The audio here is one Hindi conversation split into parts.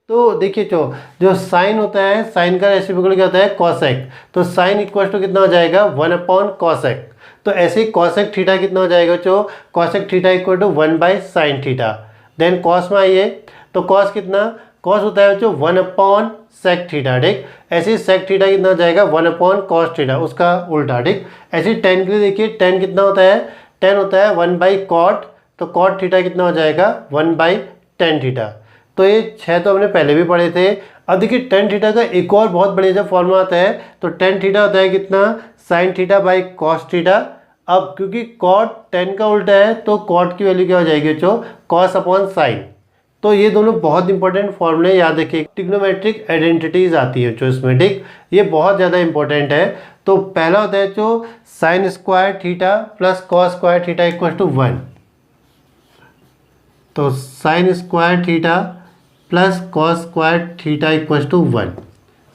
तो देखिए जो जो साइन होता है, साइन का रेसिप्रोकल क्या होता है, कॉसेक। तो साइन इक्वल टू कितना हो जाएगा, 1/कॉसेक। तो ऐसे ही कॉसेक थीटा कितना हो जाएगा जो, कॉसेक थीटा इक्वल टू 1/साइन थीटा। देन कॉस में आइए, तो कॉस कितना, कॉस होता है जो 1/सेक थीटा, ठीक। ऐसे ही सेक थीटा कितना हो जाएगा, 1/कॉस थीटा, उसका उल्टा, ठीक। ऐसे ही टेन के लिए देखिए, टेन कितना होता है, टेन होता है 1/कॉट। तो कॉट थीटा कितना हो जाएगा, 1/टेन थीटा। तो ये 6 तो हमने पहले भी पढ़े थे। अब देखिए टेन थीटा का एक और बहुत बढ़िया जब फॉर्मूला आता है, तो टेन थीटा होता है कितना, sine theta by cos theta. अब क्योंकि कॉट टेन का उल्टा है, तो कॉट की वैल्यू क्या हो जाएगी जो, कॉस अपॉन साइन। तो ये दोनों बहुत इंपॉर्टेंट फॉर्मूले याद रखिए। ट्रिग्नोमेट्रिक आइडेंटिटीज आती है जो इसमें, ठीक। ये बहुत ज़्यादा इंपॉर्टेंट है। तो पहला होता है जो sine square theta plus cos square theta equal to 1। तो sine square theta plus cos square theta equal to 1,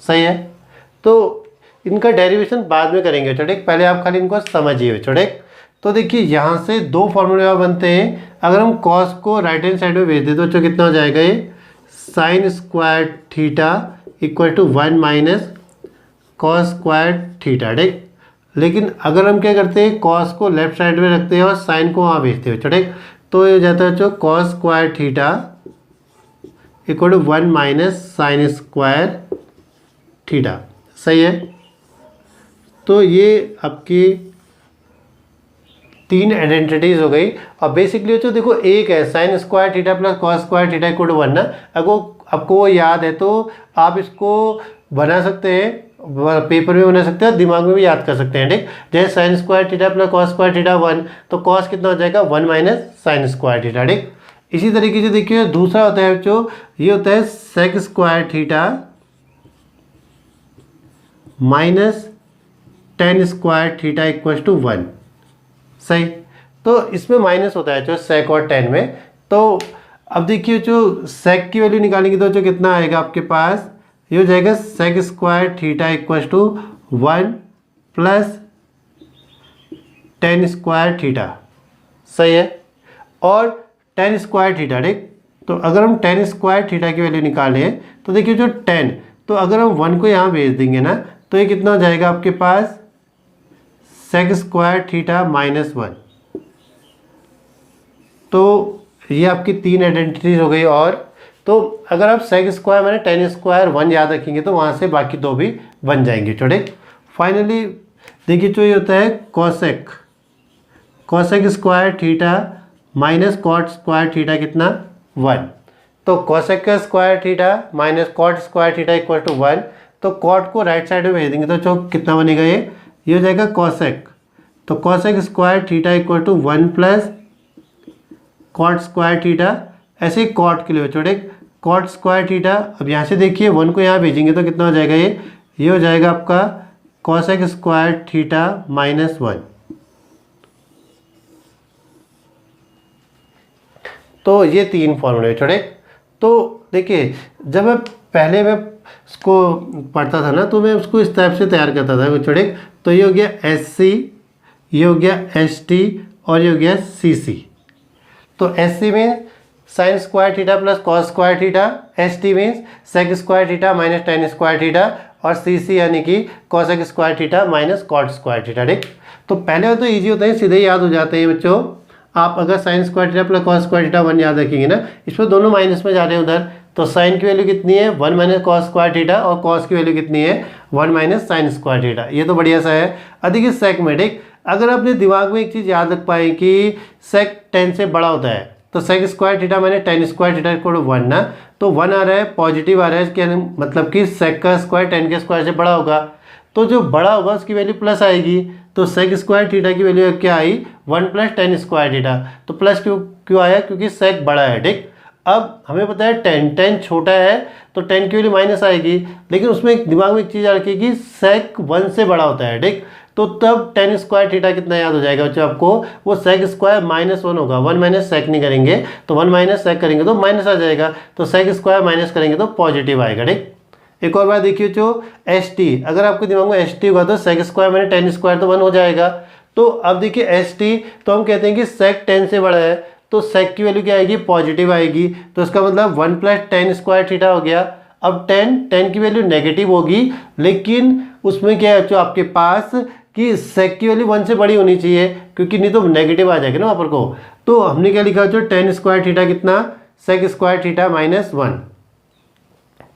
सही है। तो इनका डेरिवेशन बाद में करेंगे, ठीक। पहले आप खाली इनको समझिए, ठीक। तो देखिए यहाँ से दो फॉर्मूले बनते हैं। अगर हम कॉस को राइट हैंड साइड में भेज दें तो कितना हो जाएगा, ये sine square theta equal to 1 minus cos square theta, ठीक। लेकिन अगर हम क्या करते हैं, कॉस को लेफ्ट साइड में रखते हैं और साइन को वहाँ भेजते हैं, ठीक। तो ये हो जाता है जो cos square theta equal to 1 minus sine square theta, सही है। तो ये आपकी तीन आइडेंटिटीज हो गई। और बेसिकली तो देखो एक है sine square theta plus cos square theta equal to 1 ना। अगर आपको वो याद है तो आप इसको बना सकते हैं, पेपर में बना सकते हैं, दिमाग में भी याद कर सकते हैं, ठीक। जैसे sign square theta plus cos square theta 1, तो कॉस कितना हो जाएगा, 1 माइनस साइन स्क्वायर थीटा, ठीक। इसी तरीके से देखिए दूसरा होता है जो, ये होता है sec square theta minus tan square theta equal to 1, सही। तो इसमें माइनस होता है जो सेक और टेन में। तो अब देखिए जो सेक की वैल्यू निकालेंगे तो जो कितना आएगा आपके पास, ये हो जाएगा sec square theta equal to 1 plus tan square theta, सही है। और टेन स्क्वायर थीटा, ठीक। तो अगर हम टेन स्क्वायर थीटा की वैल्यू निकालें तो देखिए जो 10, तो अगर हम 1 को यहाँ भेज देंगे ना, तो ये कितना हो जाएगा आपके पास, सेक स्क्वायर थीटा माइनस 1। तो ये आपकी तीन आइडेंटिटीज हो गई। और तो अगर आप सेक स्क्वायर मैंने टेन स्क्वायर 1 याद रखेंगे तो वहाँ से बाकी दो भी बन जाएंगे, ठीक। फाइनली देखिए जो ये होता है cosec, cosec square theta minus cot square theta कितना, 1। तो कॉसेक का square theta minus cot square theta equal to 1। तो कॉट को राइट साइड में भेज देंगे तो जो कितना बनेगा, ये हो जाएगा कॉसेक। तो cosec square theta equal to 1 plus cot square theta. ऐसे ही कॉट के लिए छोटे कॉट स्क्वायर थीटा। अब यहाँ से देखिए 1 को यहाँ भेजेंगे तो कितना हो जाएगा, ये हो जाएगा आपका कॉसेक स्क्वायर थीटा माइनस 1। तो ये तीन फॉर्मूले छोटे। तो देखिए जब मैं इसको पढ़ता था ना, तो मैं उसको इस टाइप से तैयार करता था छोटे। तो ये हो गया SC, ये हो गया ST और ये हो गया CC। तो SC में sine square theta plus cos square theta, ST means sec square theta minus tan square theta, और CC यानी कि cosec square theta minus cot square theta, ठीक। तो पहले तो ईजी होता है, सीधे याद हो जाते हैं बच्चों। आप अगर sign square theta plus cos square theta 1 याद रखेंगे ना, इसमें दोनों माइनस में जा रहे हैं उधर। तो साइन की वैल्यू कितनी है, 1 माइनस कॉस स्क्वायर थीटा, और कॉस की वैल्यू कितनी है, 1 माइनस साइन स्क्वायर थीटा। ये तो बढ़िया सा है। अधिक सेक में, ठीक। अगर अपने दिमाग में एक चीज़ याद रख पाए कि सेक 10 से बड़ा होता है, तो sec square theta minus tan square theta equal to 1 ना। तो 1 आ रहा है, पॉजिटिव आ रहा है, इसके मतलब कि सेक का स्क्वायर 10 के स्क्वायर से बड़ा होगा। तो जो बड़ा होगा उसकी वैल्यू प्लस आएगी। तो सेक स्क्वायर थीटा की वैल्यू क्या आई, 1 प्लस टेन स्क्वायर थीटा। तो प्लस क्यों आया, क्योंकि सेक बड़ा है, ठीक। अब हमें पता है 10 छोटा है, तो 10 की वैल्यू माइनस आएगी। लेकिन उसमें दिमाग में एक चीज़ रखिए कि सेक 1 से बड़ा होता है, ठीक। तो तब टेन स्क्वायर थीटा कितना याद हो जाएगा बच्चों आपको, वो सेक स्क्वायर माइनस 1 होगा। 1 माइनस सेक नहीं करेंगे, तो 1 माइनस सेक करेंगे तो माइनस आ जाएगा। तो सेक स्क्वायर माइनस करेंगे तो पॉजिटिव आएगा, ठीक। एक और बात देखिए जो ST, अगर आपके दिमाग में ST होगा तो sec square minus tan square तो 1 हो जाएगा। तो अब देखिए ST, तो हम कहते हैं कि सेक 10 से बड़ा है, तो सेक की वैल्यू क्या आएगी, पॉजिटिव आएगी। तो इसका मतलब 1 + tan स्क्वायर थीटा हो गया। अब tan की वैल्यू नेगेटिव होगी, लेकिन उसमें क्या है जो आपके पास कि सेक की वैल्यू 1 से बड़ी होनी चाहिए, क्योंकि नहीं तो नेगेटिव आ जाएगा ना वहाँ पर को। तो हमने क्या लिखा जो tan स्क्वायर थीटा कितना, सेक स्क्वायर थीटा -1।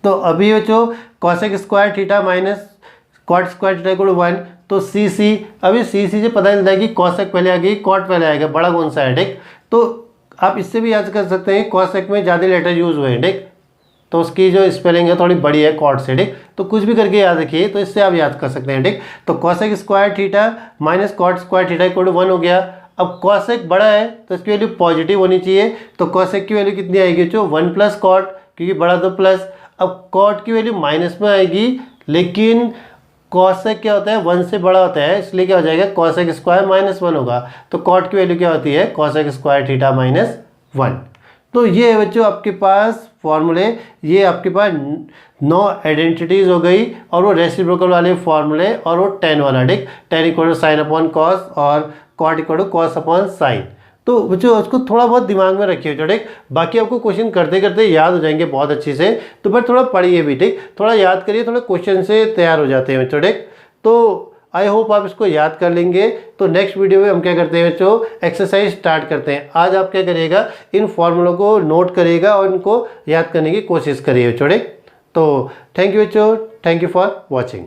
तो अभी जो cosec square theta minus cot square theta equal 1, तो सी सी, अभी सी सी से पता चलता है कि कॉसेक पहले आ गई, कॉट पहले आएगा, बड़ा कौन सा है, ठीक। तो आप इससे भी याद कर सकते हैं कॉसेक में ज़्यादा लेटर यूज हुए हैं, ठीक, तो उसकी जो स्पेलिंग है थोड़ी बड़ी है कॉट से, ठीक। तो कुछ भी करके याद रखिए, तो इससे आप याद कर सकते हैं, ठीक। तो cosec square theta minus cot square theta equal 1 हो गया। अब कॉसेक बड़ा है तो इसकी वैल्यू पॉजिटिव होनी चाहिए, तो कॉसेक की वैल्यू कितनी आएगी जो 1 + कॉट, क्योंकि बड़ा तो प्लस। अब कॉट की वैल्यू माइनस में आएगी, लेकिन कॉसेक क्या होता है 1 से बड़ा होता है, इसलिए क्या हो जाएगा कॉसेक स्क्वायर -1 होगा। तो कॉट की वैल्यू क्या होती है, कॉसेक स्क्वायर थीटा -1। तो ये है बच्चों आपके पास फॉर्मूले, ये आपके पास 9 आइडेंटिटीज हो गई, और वो रेसिप्रोकल वाले फॉर्मूले, और वो tan वाला, ठीक। tan = sin/cos और cot = cos/sin। तो बच्चों उसको थोड़ा बहुत दिमाग में रखिए, ठीक। बाकी आपको क्वेश्चन करते करते याद हो जाएंगे बहुत अच्छे से, तो पर थोड़ा पढ़िए भी, ठीक, थोड़ा याद करिए, थोड़ा क्वेश्चन से तैयार हो जाते हैं बच्चों, ठीक। तो आई होप आप इसको याद कर लेंगे। तो नेक्स्ट वीडियो में हम क्या करते हैं बच्चों, एक्सरसाइज स्टार्ट करते हैं। आज आप क्या करिएगा, इन फॉर्मूलों को नोट करिएगा और इनको याद करने की कोशिश करिए बच्चों, ठीक। तो थैंक यू बच्चों, थैंक यू फॉर वॉचिंग।